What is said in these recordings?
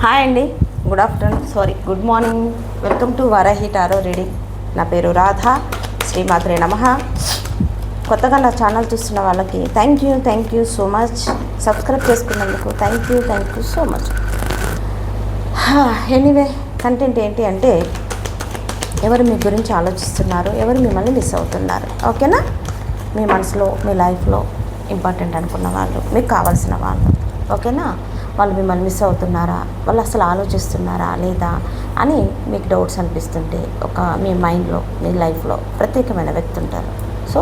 Hi అండి, good afternoon, good morning. Welcome to Varahi tarot reading. నా పేరు రాధా. శ్రీమాత్రే నమః. కొత్తగా నా ఛానల్ చూస్తున్న వాళ్ళకి thank you so much. Subscribe చేసుకున్నందుకు thank you so much. Anyway, content ఏంటి అంటే, ఎవరు మీ గురించి ఆలోచిస్తున్నారు, ఎవరు మిమ్మల్ని మిస్ అవుతున్నారు. ఓకేనా? మీ మనసులో, మీ లైఫ్లో ఇంపార్టెంట్ అనుకున్న వాళ్ళు, మీకు కావాల్సిన వాళ్ళు. ఓకేనా? వాళ్ళు మిమ్మల్ని మిస్ అవుతున్నారా, వాళ్ళు అసలు ఆలోచిస్తున్నారా లేదా అని మీకు డౌట్స్ అనిపిస్తుంటే, మీ మైండ్లో, మీ లైఫ్లో ప్రత్యేకమైన వ్యక్తి ఉంటారు. సో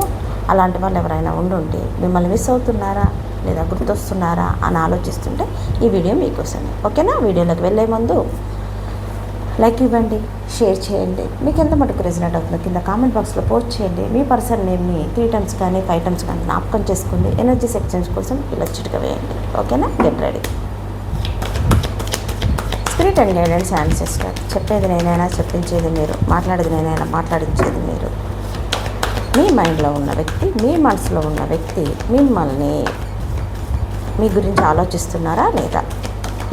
అలాంటి వాళ్ళు ఎవరైనా ఉండుంటే మిమ్మల్ని మిస్ అవుతున్నారా లేదా గుర్తొస్తున్నారా అని ఆలోచిస్తుంటే ఈ వీడియో మీకోసమే. ఓకేనా? వీడియోలోకి వెళ్ళే ముందు లైక్ ఇవ్వండి, షేర్ చేయండి. మీకు ఎంత మటుకు రెజనేట్ అవుతుందో కింద కామెంట్ బాక్స్లో పోస్ట్ చేయండి. మీ పర్సన్ నేమ్ని 3 times కానీ 5 times కానీ జ్ఞాపకం చేసుకోండి. ఎనర్జీస్ ఎక్స్చేంజ్ కోసం ఇలా చిటిక వేయండి. ఓకేనా? Get ready. Spirit and guidance ancestor. చెప్పేది నేనైనా, చెప్పించేది మీరు. మాట్లాడేది నేనైనా, మాట్లాడించేది మీరు. మీ మైండ్లో ఉన్న వ్యక్తి, మీ మనసులో ఉన్న వ్యక్తి మిమ్మల్ని, మీ గురించి ఆలోచిస్తున్నారా లేదా?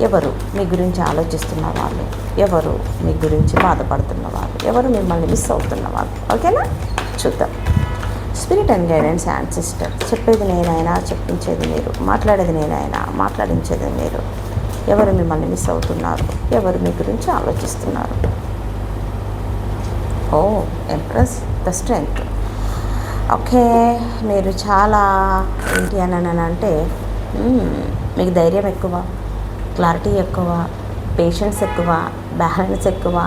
ఎవరు మీ గురించి ఆలోచిస్తున్న వాళ్ళు, ఎవరు మీ గురించి బాధపడుతున్న వాళ్ళు, ఎవరు మిమ్మల్ని మిస్ అవుతున్న వాళ్ళు. ఓకేనా? చూద్దాం. Spirit and guidance ancestor. చెప్పేది నేనైనా, చెప్పించేది మీరు. మాట్లాడేది నేనైనా, మాట్లాడించేది మీరు. ఎవరు మిమ్మల్ని మిస్ అవుతున్నారు, ఎవరు మీ గురించి ఆలోచిస్తున్నారు. Empress, the strength. ఓకే, మీరు చాలా ఏంటి అని అంటే, మీకు ధైర్యం ఎక్కువ, క్లారిటీ ఎక్కువ, పేషెన్స్ ఎక్కువ, బ్యాలెన్స్ ఎక్కువ.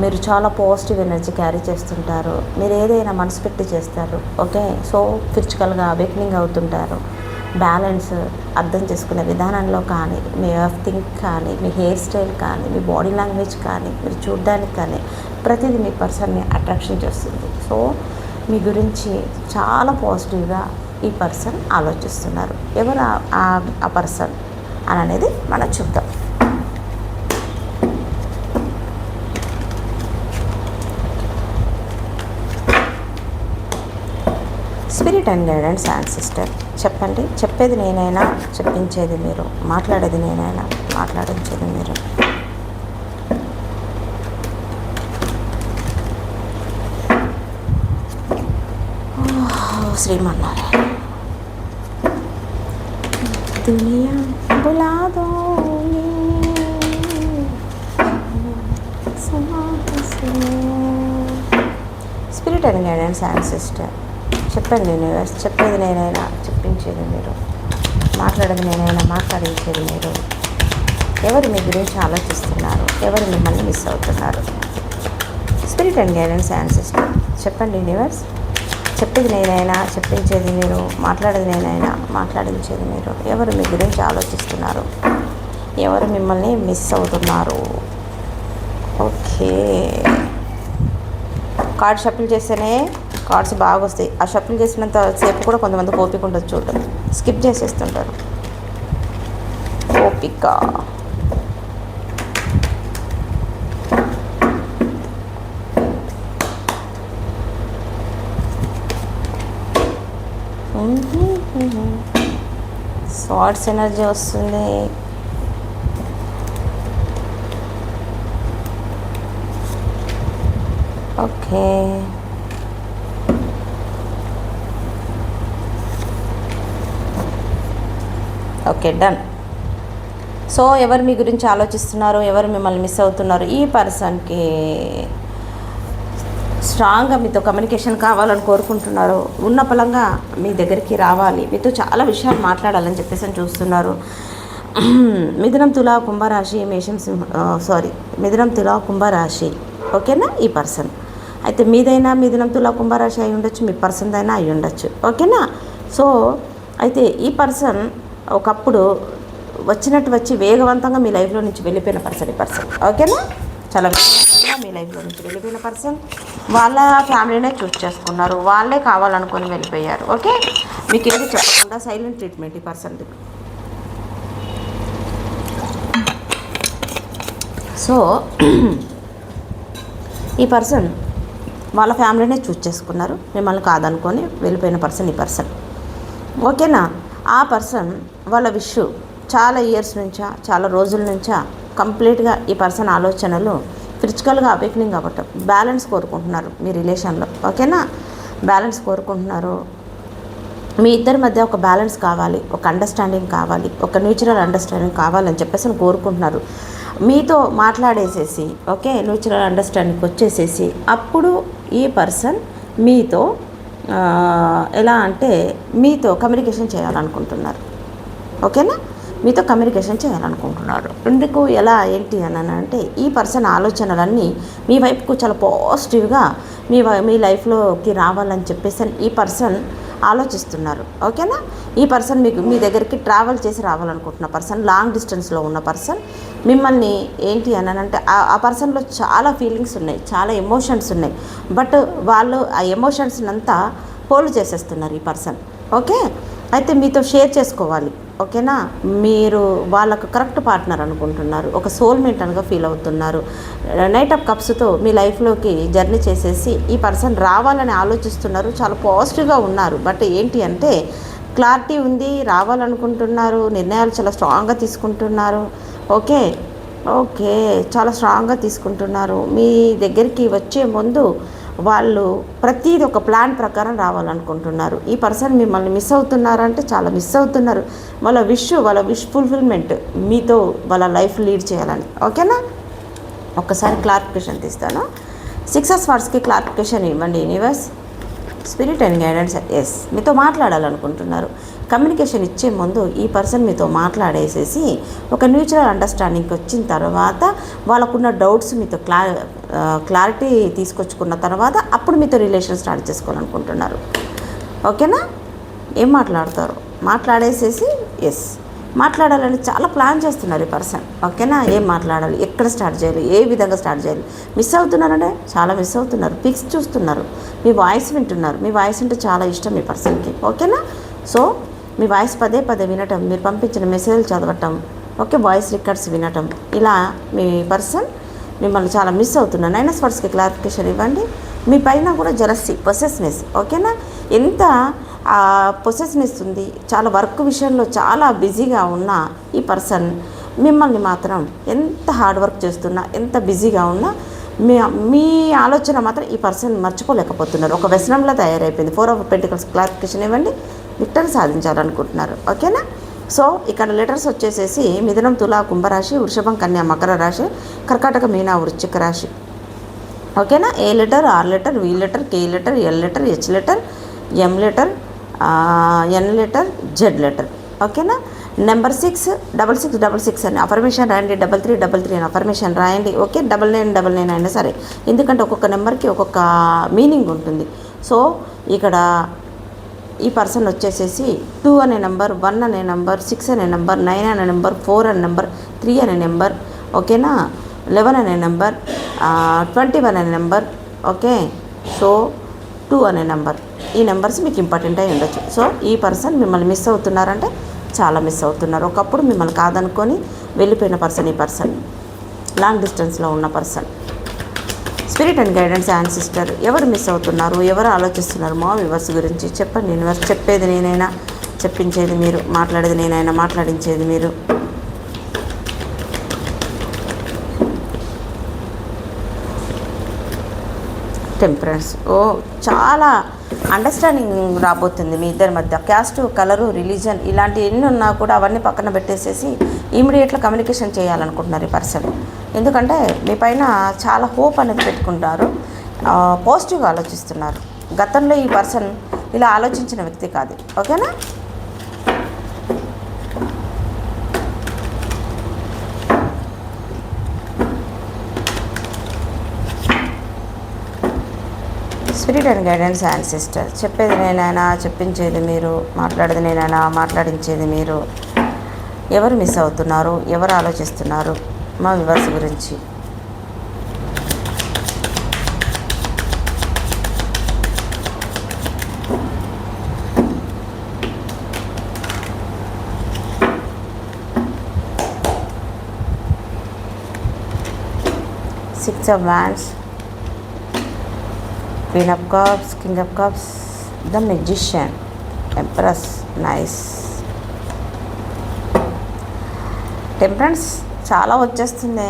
మీరు చాలా పాజిటివ్ ఎనర్జీ క్యారీ చేస్తుంటారు. మీరు ఏదైనా మనసు పెట్టి చేస్తారు. ఓకే, సో ఫిజికల్గా అవేక్నింగ్ అవుతుంటారు. బ్యాలెన్స్, అర్థం చేసుకునే విధానంలో కానీ, మీ థింక్ కానీ, మీ హెయిర్ స్టైల్ కానీ, మీ బాడీ లాంగ్వేజ్ కానీ, మీరు చూడడానికి కానీ ప్రతిదీ మీ పర్సన్ని అట్రాక్షన్ చేస్తుంది. సో మీ గురించి చాలా పాజిటివ్గా ఈ పర్సన్ ఆలోచిస్తున్నారు. ఎవరు ఆ పర్సన్ అని అనేది మనం చూద్దాం. Spirit and guidance ancestor. చెప్పండి. చెప్పేది నేనైనా, చెప్పించేది మీరు. మాట్లాడేది నేనైనా, మాట్లాడించేది మీరు. శ్రీమన్నారాయణ. దునియా బులా దో స్పిరిట్ అండ్ గైడెన్స్ యాన్సెస్టర్. చెప్పండి యూనివర్స్. చెప్పేది నేనైనా, చెప్పించేది మీరు. మాట్లాడేది నేనైనా, మాట్లాడించేది మీరు. ఎవరు మీ గురించి ఆలోచిస్తున్నారు, ఎవరు మిమ్మల్ని మిస్ అవుతున్నారు. Spirit and guidance ancestor. చెప్పండి యూనివర్స్. చెప్పేది నేనైనా, చెప్పించేది మీరు. మాట్లాడేది నేనైనా, మాట్లాడించేది మీరు. ఎవరు మీ గురించి ఆలోచిస్తున్నారు, ఎవరు మిమ్మల్ని మిస్ అవుతున్నారు. ఓకే, కార్డ్ షఫుల్ చేస్తేనే కార్డ్స్ బాగా వస్తాయి. ఆ షఫుల్ చేసినంత సేపు కూడా కొంతమంది ఓపిక ఉండదు, చూడటం స్కిప్ చేసేస్తుంటారు. ఓపిక. స్వార్డ్స్ ఎనర్జీ వస్తుంది. Okay, okay, done. సో ఎవరు మీ గురించి ఆలోచిస్తున్నారు, ఎవరు మిమ్మల్ని మిస్ అవుతున్నారు. ఈ పర్సన్కి స్ట్రాంగ్గా మీతో కమ్యూనికేషన్ కావాలని కోరుకుంటున్నారు. ఉన్న పలంగా మీ దగ్గరికి రావాలి, మీతో చాలా విషయాలు మాట్లాడాలని చెప్పేసి చూస్తున్నారు. మిథునం, తులా, కుంభరాశి, మిథునం, తులా, కుంభరాశి. ఓకేనా? ఈ పర్సన్ అయితే మీదైనా మిథునం, తులా, కుంభరాశి అయి ఉండొచ్చు, మీ పర్సన్దైనా అయి ఉండొచ్చు. ఓకేనా? సో అయితే ఈ పర్సన్ ఒకప్పుడు వచ్చినట్టు వచ్చి వేగవంతంగా మీ లైఫ్లో నుంచి వెళ్ళిపోయిన పర్సన్ ఈ పర్సన్. ఓకేనా? చాలా మీ లైఫ్లో నుంచి వెళ్ళిపోయిన పర్సన్. వాళ్ళ ఫ్యామిలీనే చూస్ చేసుకున్నారు, వాళ్ళే కావాలనుకొని వెళ్ళిపోయారు. ఓకే, మీకు ఏది చెప్పకుండా సైలెంట్ ట్రీట్మెంట్ ఈ పర్సన్ది. సో ఈ పర్సన్ వాళ్ళ ఫ్యామిలీనే చూస్ చేసుకున్నారు, మిమ్మల్ని కాదనుకొని వెళ్ళిపోయిన పర్సన్ ఈ పర్సన్. ఓకేనా? ఆ పర్సన్ వాళ్ళ విష్ చాలా ఇయర్స్ నుంచా, చాలా రోజుల నుంచా కంప్లీట్గా ఈ పర్సన్ ఆలోచనలు ఫిజికల్గా అవేకనింగ్ అవ్వటం, బ్యాలెన్స్ కోరుకుంటున్నారు మీ రిలేషన్లో. ఓకేనా, బ్యాలెన్స్ కోరుకుంటున్నారు. మీ ఇద్దరి మధ్య ఒక బ్యాలెన్స్ కావాలి, ఒక అండర్స్టాండింగ్ కావాలి, ఒక న్యూచురల్ అండర్స్టాండింగ్ కావాలని చెప్పేసి కోరుకుంటున్నారు. మీతో మాట్లాడేసేసి ఓకే న్యూచురల్ అండర్స్టాండింగ్కి వచ్చేసేసి అప్పుడు ఈ పర్సన్ మీతో ఎలా అంటే మీతో కమ్యూనికేషన్ చేయాలనుకుంటున్నారు. ఓకేనా, మీతో కమ్యూనికేషన్ చేయాలనుకుంటున్నారు. ఎందుకు, ఎలా, ఏంటి అని అంటే ఈ పర్సన్ ఆలోచనలన్నీ మీ వైపుకు చాలా పాజిటివ్గా మీ లైఫ్లోకి రావాలని చెప్పేసి ఈ పర్సన్ ఆలోచిస్తున్నారు. ఓకేనా, ఈ పర్సన్ మీ దగ్గరికి ట్రావెల్ చేసి రావాలనుకుంటున్న పర్సన్, లాంగ్ డిస్టెన్స్లో ఉన్న పర్సన్ మిమ్మల్ని ఏంటి అని అంటే ఆ పర్సన్లో చాలా ఫీలింగ్స్ ఉన్నాయి, చాలా ఎమోషన్స్ ఉన్నాయి. బట్ వాళ్ళు ఆ ఎమోషన్స్ అంతా హోల్డ్ చేసేస్తున్నారు ఈ పర్సన్. ఓకే, అయితే మీతో షేర్ చేసుకోవాలి. ఓకేనా, మీరు వాళ్ళకు కరెక్ట్ పార్ట్నర్ అనుకుంటున్నారు, ఒక సోల్మేట్ అనగా ఫీల్ అవుతున్నారు. నైట్ ఆఫ్ కప్స్తో మీ లైఫ్లోకి జర్నీ చేసేసి ఈ పర్సన్ రావాలని ఆలోచిస్తున్నారు, చాలా పాజిటివ్గా ఉన్నారు. బట్ ఏంటి అంటే క్లారిటీ ఉంది, రావాలనుకుంటున్నారు, నిర్ణయాలు చాలా స్ట్రాంగ్గా తీసుకుంటున్నారు. ఓకే ఓకే చాలా స్ట్రాంగ్గా తీసుకుంటున్నారు. మీ దగ్గరికి వచ్చే ముందు వాళ్ళు ప్రతిదీ ఒక ప్లాన్ ప్రకారం రావాలనుకుంటున్నారు. ఈ పర్సన్ మిమ్మల్ని మిస్ అవుతున్నారంటే చాలా మిస్ అవుతున్నారు. వాళ్ళ విష్ ఫుల్ఫిల్మెంట్ మీతో వాళ్ళ లైఫ్ లీడ్ చేయాలని. ఓకేనా, ఒక్కసారి క్లారిఫికేషన్ తీస్తాను. 6 of Swordsకి క్లారిఫికేషన్ ఇవ్వండి universe, spirit and guidance. Yes, మీతో మాట్లాడాలనుకుంటున్నారు. కమ్యూనికేషన్ ఇచ్చే ముందు ఈ పర్సన్ మీతో మాట్లాడేసేసి ఒక న్యూచురల్ అండర్స్టాండింగ్కి వచ్చిన తర్వాత వాళ్ళకున్న డౌట్స్ మీతో క్లారిటీ తీసుకొచ్చుకున్న తర్వాత అప్పుడు మీతో రిలేషన్ స్టార్ట్ చేసుకోవాలనుకుంటున్నారు. ఓకేనా, ఏం మాట్లాడతారు, మాట్లాడేసేసి ఎస్ మాట్లాడాలని చాలా ప్లాన్ చేస్తున్నారు ఈ పర్సన్. ఓకేనా, ఏం మాట్లాడాలి, ఎక్కడ స్టార్ట్ చేయాలి, ఏ విధంగా స్టార్ట్ చేయాలి. మిస్ అవుతున్నారంటే చాలా మిస్ అవుతున్నారు. పిక్స్ చూస్తున్నారు, మీ వాయిస్ వింటున్నారు. మీ వాయిస్ అంటే చాలా ఇష్టం ఈ పర్సన్కి. ఓకేనా, సో మీ వాయిస్ పదే పదే వినటం, మీరు పంపించిన మెసేజ్లు చదవటం, ఓకే వాయిస్ రికార్డ్స్ వినటం, ఇలా మీ పర్సన్ మిమ్మల్ని చాలా మిస్ అవుతున్నారు. 9 of Swordsకి క్లారిఫికేషన్ ఇవ్వండి. మీ పైన కూడా జెలసీ, పొసెస్నెస్. ఓకేనా, ఎంత పొసెస్నెస్ ఉంది, చాలా వర్క్ విషయంలో చాలా బిజీగా ఉన్న ఈ పర్సన్ మిమ్మల్ని మాత్రం ఎంత హార్డ్ వర్క్ చేస్తున్నా, ఎంత బిజీగా ఉన్నా మీ ఆలోచన మాత్రం ఈ పర్సన్ మర్చిపోలేకపోతున్నారు. ఒక వ్యసనంలో తయారైపోయింది. 4 of Pentacles క్లారిఫికేషన్ ఇవ్వండి. విక్టరీ సాధించాలనుకుంటున్నారు. ఓకేనా, సో ఇక్కడ లెటర్స్ వచ్చేసేసి మిథునం, తుల, కుంభరాశి, వృషభం, కన్య, మకర రాశి, కర్కాటక, మీన, వృశ్చిక రాశి. ఓకేనా, ఏ letter, R letter, V letter, K letter, L letter, H letter, M letter, N letter, Z letter. ఓకేనా, నెంబర్ 66666 అని అఫర్మేషన్ రాయండి. 3333 అని అఫర్మేషన్ రాయండి. ఓకే, 9999 అయినా సరే, ఎందుకంటే ఒక్కొక్క నెంబర్కి ఒక్కొక్క మీనింగ్ ఉంటుంది. సో ఇక్కడ ఈ పర్సన్ వచ్చేసేసి 2 అనే నెంబర్, 1 అనే నెంబర్, 6 అనే నెంబర్, 9 అనే నెంబర్, 4 అనే నెంబర్, 3 అనే నెంబర్, ఓకేనా, 11 అనే నెంబర్, 21 అనే నెంబర్. ఓకే, సో 2 అనే నెంబర్, ఈ నెంబర్స్ మీకు ఇంపార్టెంట్ అయి ఉండొచ్చు. సో ఈ పర్సన్ మిమ్మల్ని మిస్ అవుతున్నారంటే చాలా మిస్ అవుతున్నారు. ఒకప్పుడు మిమ్మల్ని కాదనుకొని వెళ్ళిపోయిన పర్సన్ ఈ పర్సన్, లాంగ్ డిస్టెన్స్లో ఉన్న person. Spirit and guidance and sister, ఎవరు మిస్ అవుతున్నారు, ఎవరు ఆలోచిస్తున్నారు మా వ్యూవర్స్ గురించి చెప్పండి యూనివర్స్. చెప్పేది నేనైనా, చెప్పించేది మీరు, మాట్లాడేది నేనైనా, మాట్లాడించేది మీరు. టెంపరెన్స్, ఓ చాలా అండర్స్టాండింగ్ రాబోతుంది మీ ఇద్దరి మధ్య. క్యాస్ట్, కలరు, రిలీజన్ ఇలాంటి ఎన్ని ఉన్నా కూడా అవన్నీ పక్కన పెట్టేసేసి ఇమీడియట్గా కమ్యూనికేషన్ చేయాలనుకుంటున్నారు ఈ పర్సన్. ఎందుకంటే మీ పైన చాలా హోప్ అనేది పెట్టుకుంటారు, పాజిటివ్గా ఆలోచిస్తున్నారు. గతంలో ఈ పర్సన్ ఇలా ఆలోచించిన వ్యక్తి కాదు. ఓకేనా, spirit and guidance and sister, చెప్పేది నేనైనా, చెప్పించేది మీరు, మాట్లాడేది నేనైనా, మాట్లాడించేది మీరు. ఎవరు మిస్ అవుతున్నారు, ఎవరు ఆలోచిస్తున్నారు మా వ్యూవర్స్ గురించి. Six of Wands, Queen of Cups, King of Cups, the Magician, Empress, nice. Temperance, చాలా వచ్చేస్తుంది.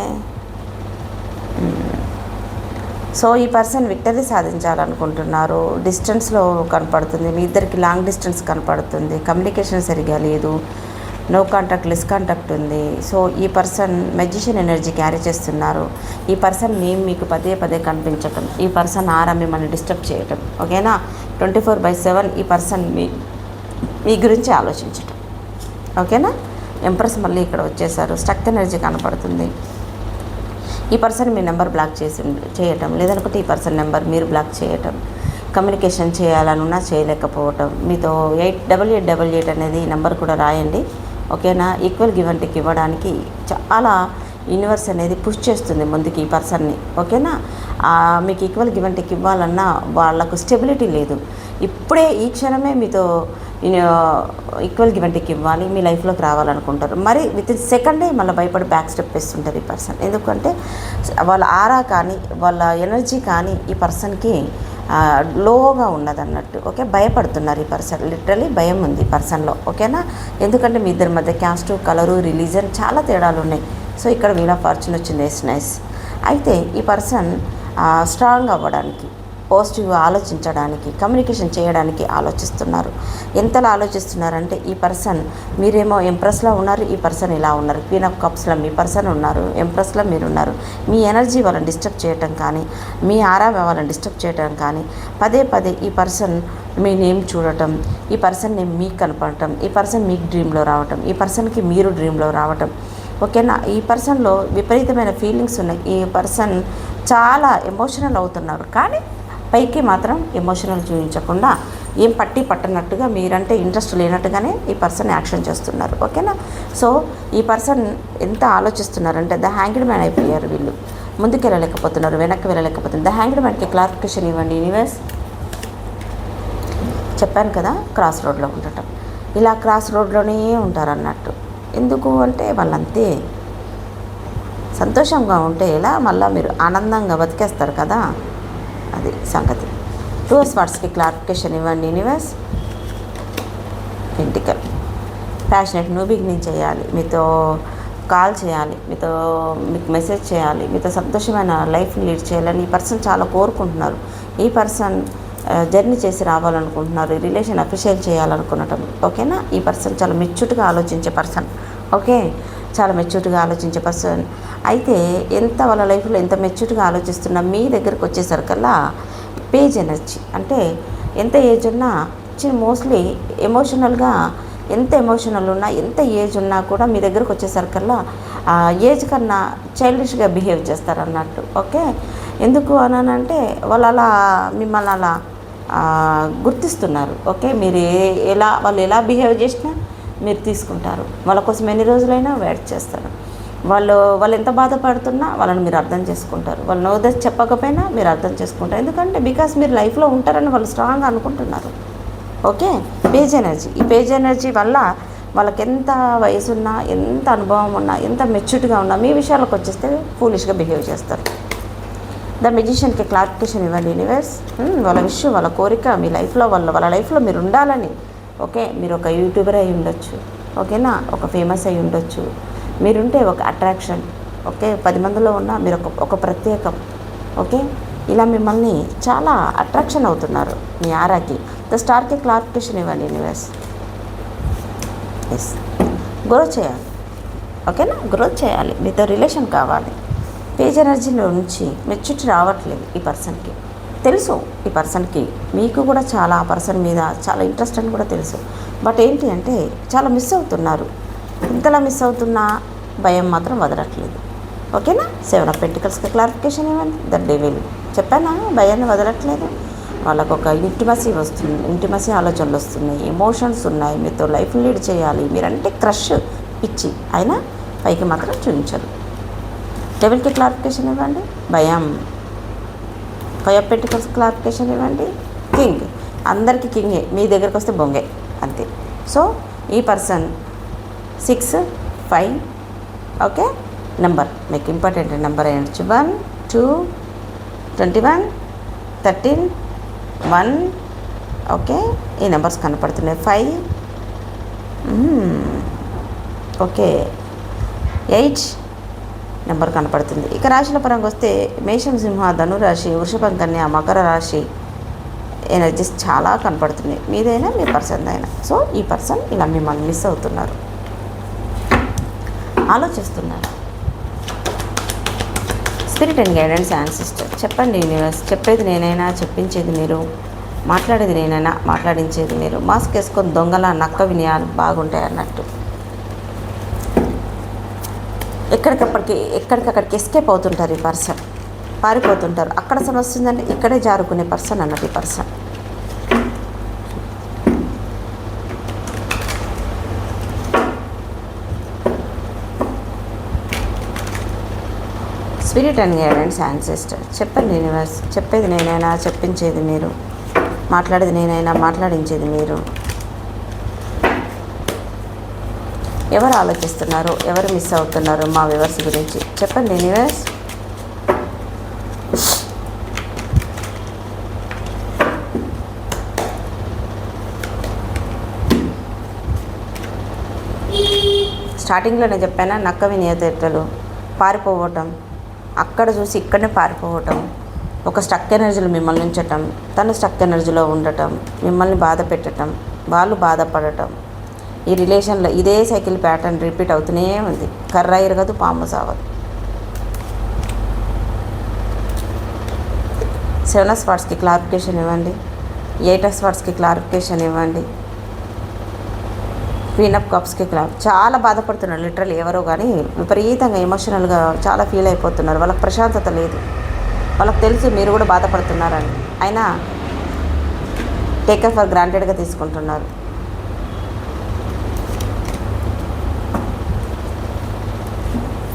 సో ఈ పర్సన్ విక్టరీ సాధించాలనుకుంటున్నారు. డిస్టెన్స్లో కనపడుతుంది, మీ ఇద్దరికి లాంగ్ డిస్టెన్స్ కనపడుతుంది, కమ్యూనికేషన్ సరిగా లేదు, నో కాంటాక్ట్, లెస్ కాంటాక్ట్ ఉంది. సో ఈ పర్సన్ మెజిషియన్ ఎనర్జీ క్యారీ చేస్తున్నారు. ఈ పర్సన్ మీకు పదే పదే కనిపించటం, ఈ పర్సన్ ఆరా మిమ్మల్ని డిస్టర్బ్ చేయటం. ఓకేనా? 24/7 ఈ పర్సన్ మీ గురించి ఆలోచించటం. ఓకేనా? ఎంప్రెస్ మళ్ళీ ఇక్కడ వచ్చేసారు. స్టక్ ఎనర్జీ కనపడుతుంది. ఈ పర్సన్ మీ నెంబర్ బ్లాక్ చేయటం, లేదనుకుంటే ఈ పర్సన్ నెంబర్ మీరు బ్లాక్ చేయటం, కమ్యూనికేషన్ చేయాలనున్నా చేయలేకపోవటం. మీతో 8888 అనేది నెంబర్ కూడా రాయండి. ఓకేనా? ఈక్వల్ గివ్ అండ్ టేక్ ఇవ్వడానికి చాలా యూనివర్స్ అనేది పుష్ చేస్తుంది ముందుకి ఈ పర్సన్ని. ఓకేనా? మీకు ఈక్వల్ గివ్ అండ్ టేక్ ఇవ్వాలన్నా వాళ్ళకు స్టెబిలిటీ లేదు. ఇప్పుడే ఈ క్షణమే మీతో ఈక్వల్ గివ్ అండ్ టేక్ ఇవ్వాలి, మీ లైఫ్లోకి రావాలనుకుంటారు. మరి విత్ ఇన్ సెకండే మళ్ళీ భయపడి బ్యాక్ స్టెప్ వేస్తుంటారు ఈ పర్సన్. ఎందుకంటే వాళ్ళ ఆరా కానీ వాళ్ళ ఎనర్జీ కానీ ఈ పర్సన్కి లోగా ఉన్నదన్నట్టు. ఓకే? భయపడుతున్నారు ఈ పర్సన్. లిటరలీ భయం ఉంది ఈ పర్సన్లో. ఓకేనా? ఎందుకంటే మీ ఇద్దరి మధ్య క్యాస్ట్, కలరు, రిలీజన్ చాలా తేడాలు ఉన్నాయి. సో ఇక్కడ వీల్ ఆఫ్ ఫార్చ్యూన్ వచ్చింది. నైస్. అయితే ఈ పర్సన్ స్ట్రాంగ్ అవ్వడానికి, పాజిటివ్గా ఆలోచించడానికి, కమ్యూనికేషన్ చేయడానికి ఆలోచిస్తున్నారు. ఎంతలా ఆలోచిస్తున్నారంటే ఈ పర్సన్, మీరేమో ఎంప్రెస్లో ఉన్నారు, ఈ పర్సన్ ఇలా ఉన్నారు. క్వీన్ ఆఫ్ కప్స్లో మీ పర్సన్ ఉన్నారు, ఎంప్రెస్లో మీరు ఉన్నారు. మీ ఎనర్జీ వాళ్ళని డిస్టర్బ్ చేయటం కానీ, మీ ఆరా వాళ్ళని డిస్టర్బ్ చేయటం కానీ, పదే పదే ఈ పర్సన్ మీ నేమ్ చూడటం, ఈ పర్సన్ నేమ్ మీకు కనపడటం, ఈ పర్సన్ మీకు డ్రీమ్లో రావటం, ఈ పర్సన్కి మీరు డ్రీమ్లో రావటం. ఓకేనా? ఈ పర్సన్లో విపరీతమైన ఫీలింగ్స్ ఉన్నాయి. ఈ పర్సన్ చాలా ఎమోషనల్ అవుతున్నారు, కానీ పైకి మాత్రం ఎమోషనల్ చూపించకుండా ఏం పట్టనట్టుగా, మీరంటే ఇంట్రెస్ట్ లేనట్టుగానే ఈ పర్సన్ యాక్షన్ చేస్తున్నారు. ఓకేనా? సో ఈ పర్సన్ ఎంత ఆలోచిస్తున్నారంటే ద హ్యాంగ్డ్ మ్యాన్ అయిపోయారు వీళ్ళు. ముందుకు వెళ్ళలేకపోతున్నారు, వెనక్కి వెళ్ళలేకపోతున్నారు. ద హ్యాంగ్డ్ మ్యాన్కి క్లారిఫికేషన్ ఇవ్వండి యూనివర్స్. చెప్పాను కదా, క్రాస్ రోడ్లో ఉండటం. ఇలా క్రాస్ రోడ్లోనే ఉంటారన్నట్టు. ఎందుకు అంటే వాళ్ళంతే. సంతోషంగా ఉంటే ఎలా మళ్ళీ మీరు ఆనందంగా బతికేస్తారు కదా, అది సంగతి. 2 స్పాట్స్కి క్లారిఫికేషన్ ఇవ్వండి universe. Pentacle passionate new beginning చేయాలి, మీతో కాల్ చేయాలి, మీకు మెసేజ్ చేయాలి, మీతో సంతోషమైన లైఫ్ని లీడ్ చేయాలని ఈ పర్సన్ చాలా కోరుకుంటున్నారు. ఈ పర్సన్ జర్నీ చేసి రావాలనుకుంటున్నారు, రిలేషన్ అఫీషియల్ చేయాలనుకునటం. ఓకేనా? ఈ పర్సన్ చాలా మెచ్యూర్డ్గా ఆలోచించే పర్సన్. ఓకే? చాలా మెచ్యూర్డ్గా ఆలోచించే పర్సన్. అయితే వాళ్ళ లైఫ్లో ఎంత మెచ్యూర్డ్గా ఆలోచిస్తున్నా మీ దగ్గరకు వచ్చేసరికల్లా పేజ్ ఎనర్జీ అంటే ఎంత ఏజ్ ఉన్నా మోస్ట్లీ ఎమోషనల్గా, ఎంత ఎమోషనల్ ఉన్నా, ఎంత ఏజ్ ఉన్నా కూడా మీ దగ్గరకు వచ్చేసరికల్లా ఏజ్ కన్నా చైల్డిష్గా బిహేవ్ చేస్తారన్నట్టు. ఓకే? ఎందుకు అనంటే వాళ్ళు అలా మిమ్మల్ని అలా గుర్తిస్తున్నారు. ఓకే? మీరు వాళ్ళు ఎలా బిహేవ్ చేసినా మీరు తీసుకుంటారు. వాళ్ళ కోసం ఎన్ని రోజులైనా వెయిట్ చేస్తారు. వాళ్ళు ఎంత బాధపడుతున్నా వాళ్ళని మీరు అర్థం చేసుకుంటారు. వాళ్ళు నోద చెప్పకపోయినా మీరు అర్థం చేసుకుంటారు. ఎందుకంటే బికాస్ మీరు లైఫ్లో ఉంటారని వాళ్ళు స్ట్రాంగ్గా అనుకుంటున్నారు. ఓకే? Page energy. ఈ పేజ్ ఎనర్జీ వల్ల వాళ్ళకి ఎంత వయసు ఉన్నా, ఎంత అనుభవం ఉన్నా, ఎంత మెచ్యూర్డ్గా ఉన్నా మీ విషయాలకు వచ్చేస్తే ఫూలిష్గా బిహేవ్ చేస్తారు. ద మెజిషియన్కి క్లారిఫికేషన్ ఇవ్వండి యూనివర్స్. వాళ్ళ విషయం, వాళ్ళ కోరిక మీ లైఫ్లో వాళ్ళ లైఫ్లో మీరు ఉండాలని. ఓకే? మీరు ఒక యూట్యూబర్ అయి ఉండొచ్చు. ఓకేనా? ఒక ఫేమస్ అయి ఉండొచ్చు. మీరుంటే ఒక అట్రాక్షన్. ఓకే? 10 మందిలో ఉన్న మీరు ఒక ప్రత్యేకం. ఓకే? ఇలా మిమ్మల్ని చాలా అట్రాక్షన్ అవుతున్నారు మీ ఆరాకి. ద స్టార్కి క్లారిఫికేషన్ ఇవ్వండి యూనివర్స్. ఎస్, గ్రోత్ చేయాలి. ఓకేనా? గ్రోత్ చేయాలి, మీతో రిలేషన్ కావాలి. పేజ్ ఎనర్జీలో నుంచి మెచ్యూరిటీ రావట్లేదు ఈ పర్సన్కి. తెలుసు ఈ పర్సన్కి మీకు కూడా చాలా ఆ పర్సన్ మీద చాలా ఇంట్రెస్ట్ అని కూడా తెలుసు. బట్ ఏంటి అంటే చాలా మిస్ అవుతున్నారు. ఇంతలా మిస్ అవుతున్నా భయం మాత్రం వదలట్లేదు. ఓకేనా? 7 ఆఫ్ పెంటికల్స్కి క్లారిఫికేషన్ ఇవ్వండి. The devil. చెప్పానా? భయాన్ని వదలట్లేదు. వాళ్ళకు ఒక ఇంటిమసీ వస్తుంది, ఇంటిమసీ ఆలోచనలు వస్తున్నాయి, ఎమోషన్స్ ఉన్నాయి, మీతో లైఫ్ లీడ్ చేయాలి, మీరంటే క్రష్, పిచ్చి, అయినా పైకి మాత్రం చూపించరు. డెవిల్కి క్లారిఫికేషన్ ఇవ్వండి. భయం. 5 ఆఫ్ పెంటికల్స్ క్లారిఫికేషన్ ఇవ్వండి. కింగ్. అందరికీ కింగే, మీ దగ్గరకు వస్తే బొంగే అంతే. సో ఈ పర్సన్ 6, 5. ఓకే? నెంబర్ మీకు ఇంపార్టెంట్ నెంబర్ ఏంటి? 1, 2, 21, 13, 1. ఓకే? ఈ నెంబర్స్ కనపడుతున్నాయి. 5. ఓకే, 8, నెంబర్ కనపడుతుంది. ఇక రాశుల పరంగా వస్తే మేషం, సింహ, ధనురాశి, వృషభం, కన్య, మకర రాశి ఎనర్జీస్ చాలా కనపడుతున్నాయి, మీదైనా మీ పర్సన్ అయినా. సో ఈ పర్సన్ ఇలా మిమ్మల్ని మిస్ అవుతున్నారు, ఆలోచిస్తున్నారు. స్పిరిట్ అండ్ గైడెన్స్ యాన్సిస్టర్, చెప్పండి యూనివర్స్, చెప్పేది నేనైనా చెప్పించేది మీరు, మాట్లాడేది నేనైనా మాట్లాడించేది మీరు. మాస్క్ వేసుకొని దొంగల నక్క వినయాలు బాగుంటాయి అన్నట్టు. ఎక్కడికక్కడికి ఎస్కేప్ అవుతుంటారు ఈ పర్సన్, పారిపోతుంటారు. అక్కడ సమస్య ఉందంటే ఇక్కడే జారుకునే పర్సన్ అన్నట్టు ఈ person. Spirit and guidance ancestor, చెప్పండి యూనివర్స్, చెప్పేది నేనైనా చెప్పించేది మీరు, మాట్లాడేది నేనైనా మాట్లాడించేది మీరు. ఎవరు ఆలోచిస్తున్నారు, ఎవరు మిస్ అవుతున్నారు మా వ్యూవర్స్ గురించి చెప్పండి యూనివర్స్. స్టార్టింగ్లో నేను చెప్పానా, నక్క వినియోగతలు, పారిపోవటం, అక్కడ చూసి ఇక్కడనే పారిపోవటం, ఒక స్టక్ ఎనర్జీలో మిమ్మల్ని ఉంచటం, తను స్టక్ ఎనర్జీలో ఉండటం, మిమ్మల్ని బాధ పెట్టడం, వాళ్ళు బాధపడటం. ఈ రిలేషన్లో ఇదే సైకిల్ ప్యాటర్న్ రిపీట్ అవుతూనే ఉంది. కర్ర ఇరగదు, పాము సావదు. 7 of Swordsకి క్లారిఫికేషన్ ఇవ్వండి, 8 of Swordsకి క్లారిఫికేషన్ ఇవ్వండి, క్వీన్ ఆఫ్ కప్స్కి చాలా బాధపడుతున్నారు లిటరల్లీ. ఎవరో కానీ విపరీతంగా ఎమోషనల్గా చాలా ఫీల్ అయిపోతున్నారు. వాళ్ళకి ప్రశాంతత లేదు, వాళ్ళకి తెలుసు మీరు కూడా బాధపడుతున్నారని, అయినా టేక్ ఫర్ గ్రాంటెడ్గా తీసుకుంటున్నారు.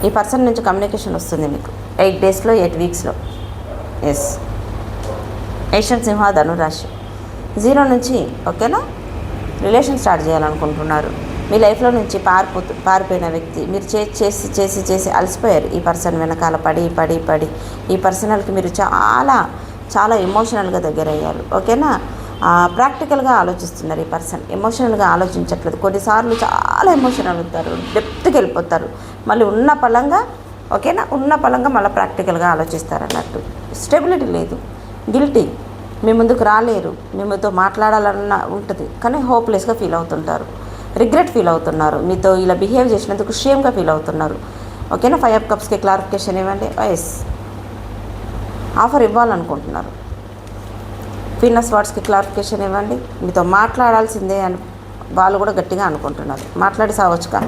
ఈ పర్సన్ నుంచి కమ్యూనికేషన్ వస్తుంది మీకు 8 daysలో 8 weeksలో. ఎస్, మేషం, సింహ, ధనురాశి 0 నుంచి ఓకేనా రిలేషన్ స్టార్ట్ చేయాలనుకుంటున్నారు. మీ లైఫ్లో నుంచి పారిపోయిన వ్యక్తి, మీరు చేసి అలసిపోయారు. ఈ పర్సన్ వెనకాల పడి ఈ పర్సనల్కి మీరు చాలా ఎమోషనల్గా దగ్గర అయ్యారు. ఓకేనా, ప్రాక్టికల్గా ఆలోచిస్తున్నారు. ఈ పర్సన్ ఎమోషనల్గా ఆలోచించట్లేదు. కొన్నిసార్లు చాలా ఎమోషనల్ అవుతారు, డెప్త్కి వెళ్ళిపోతారు. మళ్ళీ ఉన్న పలంగా మళ్ళీ ప్రాక్టికల్గా ఆలోచిస్తారు అన్నట్టు. స్టెబిలిటీ లేదు, గిల్టీ, మీ ముందుకు రాలేరు, మీతో మాట్లాడాలన్న ఉంటుంది కానీ హోప్లెస్గా ఫీల్ అవుతుంటారు, రిగ్రెట్ ఫీల్ అవుతున్నారు, మీతో ఇలా బిహేవ్ చేసినందుకు షేమ్గా ఫీల్ అవుతున్నారు. ఓకేనా, 5 of Cupsకి క్లారిఫికేషన్ ఇవ్వండి. Yes, offer ఇవ్వాలనుకుంటున్నారు. Queen of స్వార్డ్స్కి clarification ఇవ్వండి. మీతో మాట్లాడాల్సిందే అని వాళ్ళు కూడా గట్టిగా అనుకుంటున్నారు, మాట్లాడి సావచ్చుగా.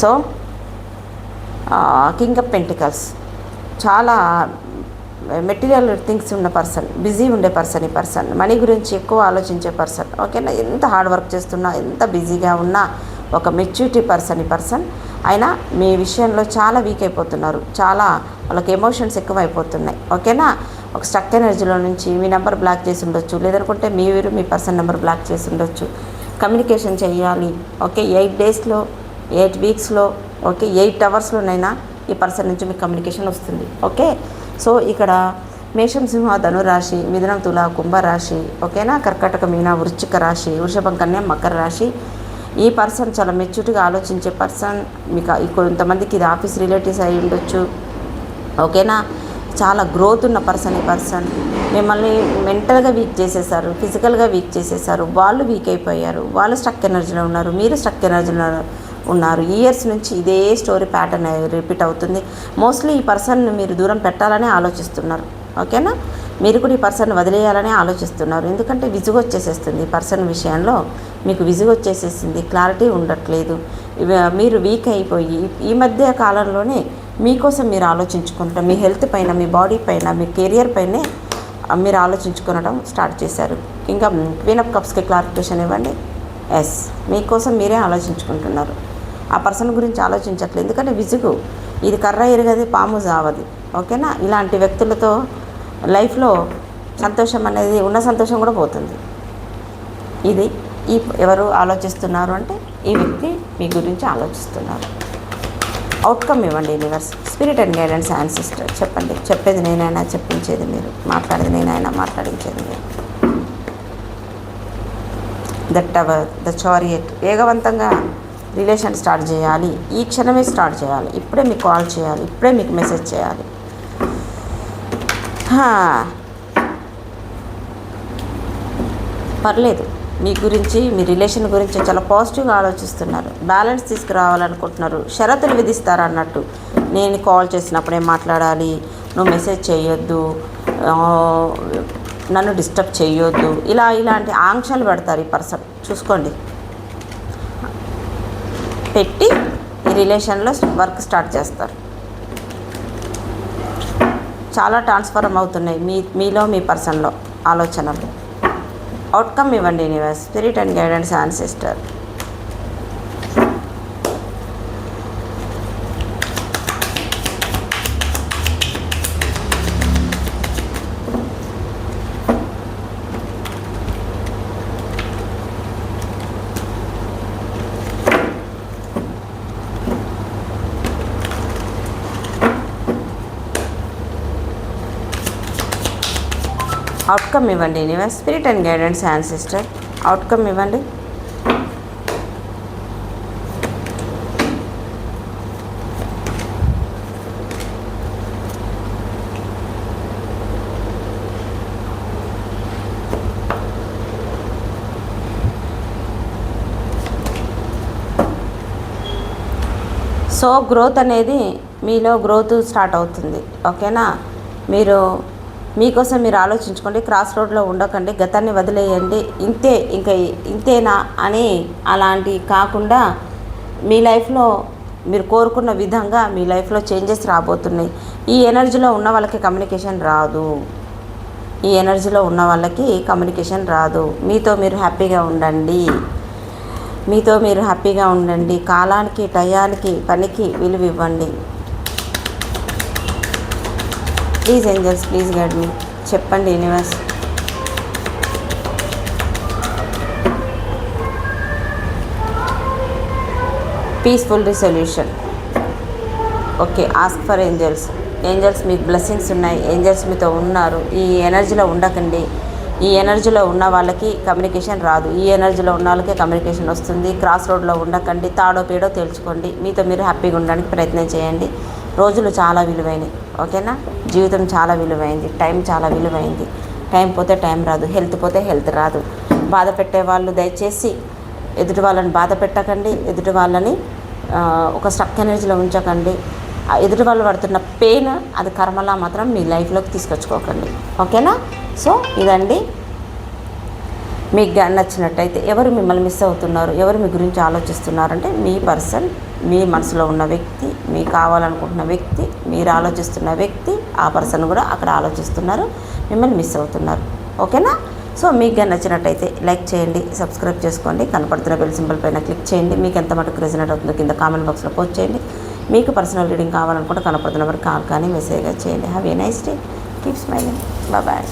సో కింగ్ ఆఫ్ పెంటికల్స్, చాలా మెటీరియల్ థింగ్స్ ఉన్న పర్సన్, బిజీ ఉండే పర్సన్. ఈ పర్సన్ మనీ గురించి ఎక్కువ ఆలోచించే పర్సన్. ఓకేనా, ఎంత హార్డ్ వర్క్ చేస్తున్నా, ఎంత బిజీగా ఉన్నా ఒక మెచ్యూరిటీ పర్సన్ ఈ పర్సన్. అయినా మీ విషయంలో చాలా వీక్ అయిపోతున్నారు, చాలా వాళ్ళకి ఎమోషన్స్ ఎక్కువ అయిపోతున్నాయి. ఓకేనా, ఒక స్టక్ ఎనర్జీలో నుంచి మీ నెంబర్ బ్లాక్ చేసి ఉండొచ్చు, లేదనుకుంటే మీరు మీ పర్సన్ నెంబర్ బ్లాక్ చేసి ఉండొచ్చు. కమ్యూనికేషన్ చేయాలి. ఓకే, 8 daysలో 8 weeksలో ఓకే 8 hoursలోనైనా ఈ పర్సన్ నుంచి మీకు కమ్యూనికేషన్ వస్తుంది. ఓకే, సో ఇక్కడ మేషం, సింహ, ధనురాశి, మిథునం, తుల, కుంభరాశి, ఓకేనా, కర్కాటక, మీన, వృశ్చిక రాశి, వృషభం, కన్య, మకర రాశి. ఈ పర్సన్ చాలా మెచ్యూర్గా ఆలోచించే పర్సన్. మీకు కొంతమందికి ఇది ఆఫీస్ రిలేటివ్స్ అయి ఉండొచ్చు. ఓకేనా, చాలా గ్రోత్ ఉన్న పర్సన్ ఈ పర్సన్. మిమ్మల్ని మెంటల్గా వీక్ చేసేసారు, ఫిజికల్గా వీక్ చేసేసారు. వాళ్ళు వీక్ అయిపోయారు, వాళ్ళు స్టక్ ఎనర్జీలో ఉన్నారు, మీరు స్టక్ ఎనర్జీలో ఉన్నారు. ఇయర్స్ నుంచి ఇదే స్టోరీ ప్యాటర్న్ రిపీట్ అవుతుంది. మోస్ట్లీ ఈ పర్సన్ని మీరు దూరం పెట్టాలనే ఆలోచిస్తున్నారు. ఓకేనా, మీరు కూడా ఈ పర్సన్ వదిలేయాలనే ఆలోచిస్తున్నారు. ఎందుకంటే విసుగు వచ్చేసేస్తుంది ఈ పర్సన్ విషయంలో, మీకు విసుగు వచ్చేసేసింది, క్లారిటీ ఉండట్లేదు. మీరు వీక్ అయిపోయి ఈ మధ్య కాలంలోనే మీకోసం మీరు ఆలోచించుకుంటాం, మీ హెల్త్ పైన, మీ బాడీ పైన, మీ కెరియర్ పైనే మీరు ఆలోచించుకోవడం స్టార్ట్ చేశారు. ఇంకా క్వీన్ ఆఫ్ కప్స్కి క్లారిఫికేషన్ ఇవ్వండి. ఎస్, మీకోసం మీరే ఆలోచించుకుంటున్నారు, ఆ పర్సన్ గురించి ఆలోచించట్లేదు. ఎందుకంటే విసుగు, ఇది కర్ర ఎరగది, పాము జావది. ఓకేనా, ఇలాంటి వ్యక్తులతో లైఫ్లో సంతోషం అనేది, ఉన్న సంతోషం కూడా పోతుంది. ఇది ఎవరు ఆలోచిస్తున్నారు అంటే ఈ వ్యక్తి మీ గురించి ఆలోచిస్తున్నారు. అవుట్కమ్ ఇవ్వండి universe. Spirit and guidance ancestor, చెప్పండి. చెప్పేది నేనైనా చెప్పించేది మీరు, మాట్లాడేది నేనైనా మాట్లాడించేది మీరు. ద టవర్, ద చారియట్, వేగవంతంగా రిలేషన్ స్టార్ట్ చేయాలి, ఈ క్షణమే స్టార్ట్ చేయాలి, ఇప్పుడే మీకు కాల్ చేయాలి, ఇప్పుడే మీకు మెసేజ్ చేయాలి. పర్లేదు, మీ గురించి, మీ రిలేషన్ గురించి చాలా పాజిటివ్గా ఆలోచిస్తున్నారు, బ్యాలెన్స్ తీసుకురావాలనుకుంటున్నారు. షరతులు విధిస్తారు అన్నట్టు, నేను కాల్ చేసినప్పుడే మాట్లాడాలి, నువ్వు మెసేజ్ చేయొద్దు, నన్ను డిస్టర్బ్ చేయొద్దు, ఇలాంటి ఆంక్షలు పెడతారు ఈ పర్సన్. చూసుకోండి, పెట్టి ఈ రిలేషన్లో వర్క్ స్టార్ట్ చేస్తారు. చాలా ట్రాన్స్ఫార్మ్ అవుతున్నాయి మీలో, మీ పర్సన్లో ఆలోచనలు. అవుట్కమ్ ఇవ్వండి universe, spirit and guidance ancestor. Outcome ఇవ్వండి universe, spirit and guidance ancestor. Outcome ఇవ్వండి. సో గ్రోత్ అనేది మీలో గ్రోత్ స్టార్ట్ అవుతుంది. ఓకేనా, మీకోసం మీరు ఆలోచించుకోండి. క్రాస్ రోడ్లో ఉండకండి, గతాన్ని వదిలేయండి. ఇంతేనా అని అలాంటి కాకుండా మీ లైఫ్లో మీరు కోరుకున్న విధంగా మీ లైఫ్లో చేంజెస్ రాబోతున్నాయి. ఈ ఎనర్జీలో ఉన్న వాళ్ళకి కమ్యూనికేషన్ రాదు, ఈ ఎనర్జీలో ఉన్న వాళ్ళకి కమ్యూనికేషన్ రాదు. మీతో మీరు హ్యాపీగా ఉండండి, కాలానికి, టయానికి, పనికి విలువ ఇవ్వండి. ప్లీజ్ ఏంజల్స్, ప్లీజ్ గైడ్ మీ. చెప్పండి universe. Peaceful resolution. Okay, ask for angels. Angels మీకు బ్లెస్సింగ్స్ ఉన్నాయి, ఏంజల్స్ మీతో ఉన్నారు. ఈ ఎనర్జీలో ఉండకండి. ఈ ఎనర్జీలో ఉన్న వాళ్ళకి కమ్యూనికేషన్ రాదు, ఈ ఎనర్జీలో ఉన్న వాళ్ళకి కమ్యూనికేషన్ వస్తుంది. క్రాస్ రోడ్లో ఉండకండి, తాడో పేడో తేల్చుకోండి. మీతో మీరు హ్యాపీగా ఉండడానికి ప్రయత్నం చేయండి. రోజులు చాలా విలువైనవి. ఓకేనా, జీవితం చాలా విలువైంది, టైం చాలా విలువైంది. టైం పోతే టైం రాదు, హెల్త్ పోతే హెల్త్ రాదు. బాధ పెట్టే వాళ్ళు దయచేసి ఎదుటి వాళ్ళని బాధ పెట్టకండి, ఎదుటి వాళ్ళని ఒక స్టక్ ఎనర్జీలో ఉంచకండి. ఎదుటి వాళ్ళు పడుతున్న పెయిన్ అది కర్మలా మాత్రం మీ లైఫ్లోకి తీసుకొచ్చుకోకండి. ఓకేనా, సో ఇదండి. మీకు నచ్చినట్టయితే, ఎవరు మిమ్మల్ని మిస్ అవుతున్నారు, ఎవరు మీ గురించి ఆలోచిస్తున్నారంటే మీ పర్సన్, మీ మనసులో ఉన్న వ్యక్తి, మీకు కావాలనుకుంటున్న వ్యక్తి, మీరు ఆలోచిస్తున్న వ్యక్తి, ఆ పర్సన్ కూడా అక్కడ ఆలోచిస్తున్నారు, మిమ్మల్ని మిస్ అవుతున్నారు. ఓకేనా, సో మీకు నచ్చినట్టయితే లైక్ చేయండి, సబ్స్క్రైబ్ చేసుకోండి, కనపడుతున్న బెల్ సింబల్ పైన క్లిక్ చేయండి. మీకు ఎంత మటుకు రెజనేట్ అవుతుందో కింద కామెంట్ బాక్స్లో పోస్ట్ చేయండి. మీకు పర్సనల్ రీడింగ్ కావాలనుకుంటే కనపడుతున్న వారికి కాల్ కానీ మెసేజ్గా చేయండి. Have a nice day, keep smiling, bye.